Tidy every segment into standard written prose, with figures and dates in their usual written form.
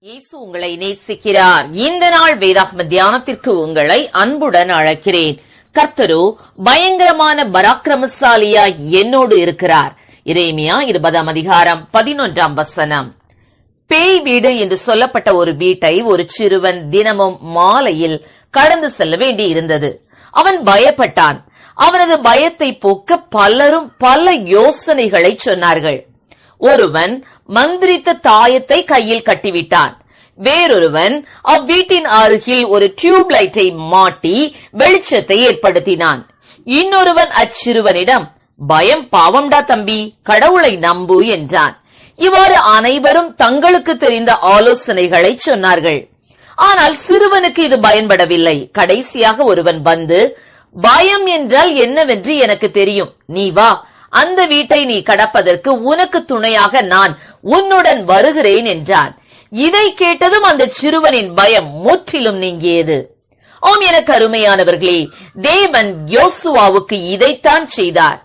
இயேசு உங்களை நேசிக்கிறார். இந்த நாள் வேதாகம தியானத்திற்கு உங்களை அன்புடன் அழைக்கிறேன். கர்த்தரோ பயங்கரமான பராக்கிரமசாலியாய் என்னோடு இருக்கிறார். எரேமியா 20 அதிகாரம் 11 வசனம். பேய் வீடு என்று சொல்லப்பட்ட ஒரு வீட்டை ஒரு சிறுவன் தினமும் மாலையில் கடந்து செல்ல வேண்டி இருந்தது. அவன் பயப்பட்டான். அவனது பயத்தை போக்க பலரும் பல யோசனைகளை சொன்னார்கள். ஒருவன் மந்திரித்த தாயத்தை கையில் கட்டிவிட்டான். வேறொருவன் அவ்வீட்டின் அருகில் ஒரு டியூப் லைட்டை மாட்டி வெளிச்சத்தை ஏற்படுத்தினான். இன்னொருவன் அச்சிறுவனிடம், பயம் பாவம்டா தம்பி, கடவுளை நம்பு என்றான். இவ்வாறு அனைவரும் தங்களுக்கு தெரிந்த ஆலோசனைகளை சொன்னார்கள். ஆனால் சிறுவனுக்கு இது பயன்படவில்லை. கடைசியாக ஒருவன் வந்து, பயம் என்றால் என்னவென்று எனக்கு தெரியும், நீ வா, அந்த வீட்டை நீ கடப்பதற்கு உனக்கு துணையாக நான் உன்னுடன் வருகிறேன் என்றான். இதை கேட்டதும் அந்த சிறுவனின் பயம் முற்றிலும் நீங்கியது. ஆம், எனக்கு அருமையானவர்களே, தேவன் யோசுவாவுக்கு இதைத்தான் செய்தார்.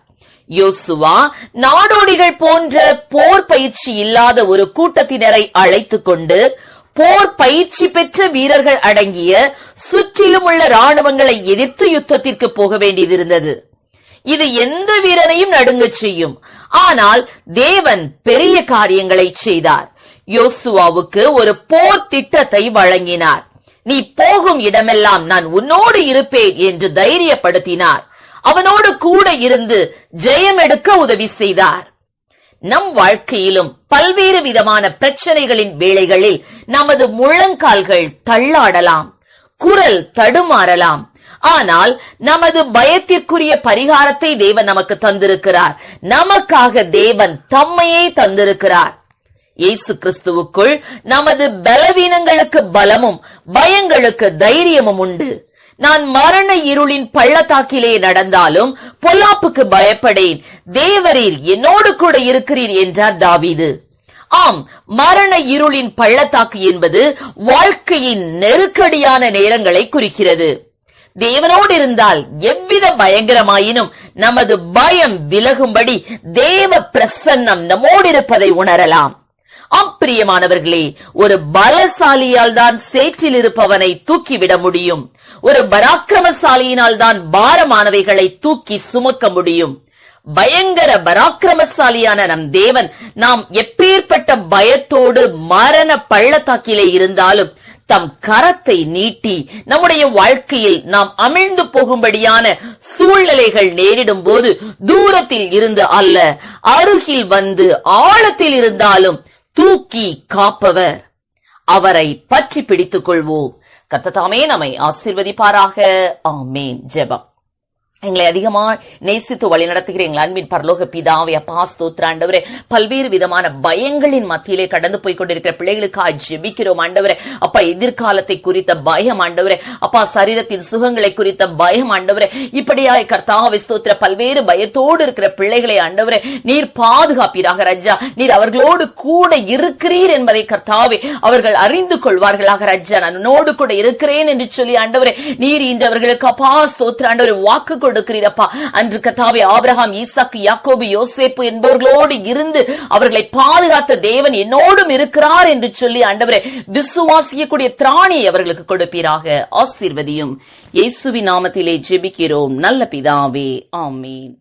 யோசுவா நாடோடிகள் போன்ற போர் பயிற்சி இல்லாத ஒரு கூட்டத்தினரை அழைத்துக் கொண்டு போர் பயிற்சி பெற்ற வீரர்கள் அடங்கிய சுற்றிலும் உள்ள ராணுவங்களை எதிர்த்து யுத்தத்திற்கு போக வேண்டியதிருந்தது. இது எந்த வீரனையும் நடுங்கச் செய்யும். ஆனால் தேவன் பெரிய காரியங்களை செய்தார். யோசுவாவுக்கு ஒரு போர் திட்டத்தை வழங்கினார். நீ போகும் இடமெல்லாம் நான் உன்னோடு இருப்பேன் என்று தைரியப்படுத்தினார். அவனோடு கூட இருந்து ஜெயம் எடுக்க உதவி செய்தார். நம் வாழ்க்கையிலும் பல்வேறு விதமான பிரச்சனைகளின் வேளைகளில் நமது முழங்கால்கள் தள்ளாடலாம், குரல் தடுமாறலாம். ஆனால் நமது பயத்திற்குரிய பரிகாரத்தை தேவன் நமக்கு தந்திருக்கிறார். நமக்காக தேவன் தம்மையே தந்திருக்கிறார். இயேசு கிறிஸ்துவுக்குள் நமது பலவீனங்களுக்கு பலமும் பயங்களுக்கு தைரியமும் உண்டு. நான் மரண இருளின் பள்ளத்தாக்கிலே நடந்தாலும் பொல்லாப்புக்கு பயப்படேன், தேவரீர் என்னோடு கூட இருக்கிறீர் என்றார் தாவீது. ஆம், மரண இருளின் பள்ளத்தாக்கு என்பது வாழ்க்கையின் நெருக்கடியான நேரங்களை குறிக்கிறது. தேவனோடு இருந்தால் எவ்வித பயங்கரமாயினும் நமது பயம் விலகும்படி தேவ பிரசன்னம் நம்மோடு இருப்பதை உணரலாம். பிரியமானவர்களே, ஒரு பலசாலியால் தான் சேற்றில் இருப்பவனை தூக்கிவிட முடியும். ஒரு பராக்கிரமசாலியினால் தான் பாரமானவைகளை தூக்கி சுமக்க முடியும். பயங்கர பராக்கிரமசாலியான நம் தேவன் நாம் எப்பேற்பட்ட பயத்தோடு மரண பள்ளத்தாக்கிலே இருந்தாலும் தம் கரத்தை நீட்டி நம்முடைய வாழ்க்கையில் நாம் அமிழ்ந்து போகும்படியான சூழ்நிலைகள் நேரிடும் போது தூரத்தில் இருந்து அல்ல, அருகில் வந்து ஆழத்தில் இருந்தாலும் தூக்கி காப்பவர். அவரை பற்றி பிடித்துக் கொள்வோம். கர்த்தர் தாமே நம்மை ஆசீர்வதிப்பாராக. ஆமேன். ஜெபம். எங்களை அதிகமா நேசித்து வழி நடத்துகிற எங்கள் அன்பின் பரலோக பிதாவே, அப்பா ஸ்தோத்திர ஆண்டவரே, பல்வேறு விதமான பயங்களின் மத்தியிலே கடந்து போய் கொண்டிருக்கிற பிள்ளைகளுக்காக ஜெபிக்கிறோம் ஆண்டவரே. அப்பா, எதிர்காலத்தை குறித்த பயம் ஆண்டவரே, அப்பா சரீரத்தின் சுகங்களை குறித்த பயம் ஆண்டவரே, இப்படியாய் கர்த்தாவே ஸ்தோத்திர பல்வேறு பயத்தோடு இருக்கிற பிள்ளைகளை ஆண்டவரே நீர் பாதுகாப்பீராக ராஜா. நீர் அவர்களோடு கூட இருக்கிறீர் என்பதை கர்த்தாவே அவர்கள் அறிந்து கொள்வார்களாக ராஜா. நான் உன்னோடு கூட இருக்கிறேன் என்று சொல்லி ஆண்டவரே நீர் இன்று அவர்களுக்கு அப்பா ஸ்தோத்திர ஆண்டவரே வாக்கு கொடுக்கிறீரப்பா. அன்று கர்த்தாவே ஆபிரகாம், ஈசாக்கு, யாக்கோபு, யோசேப்பு என்பவர்களோடு இருந்து அவர்களை பாதுகாத்த தேவன் என்னோடும் இருக்கிறார் என்று சொல்லி ஆண்டவரே விசுவாசிக்கக்கூடிய திராணியை அவர்களுக்கு கொடுப்பீராக. ஆசீர்வதியும். இயேசுவின் நாமத்திலே ஜெபிக்கிறோம் நல்ல பிதாவே. ஆமீன்.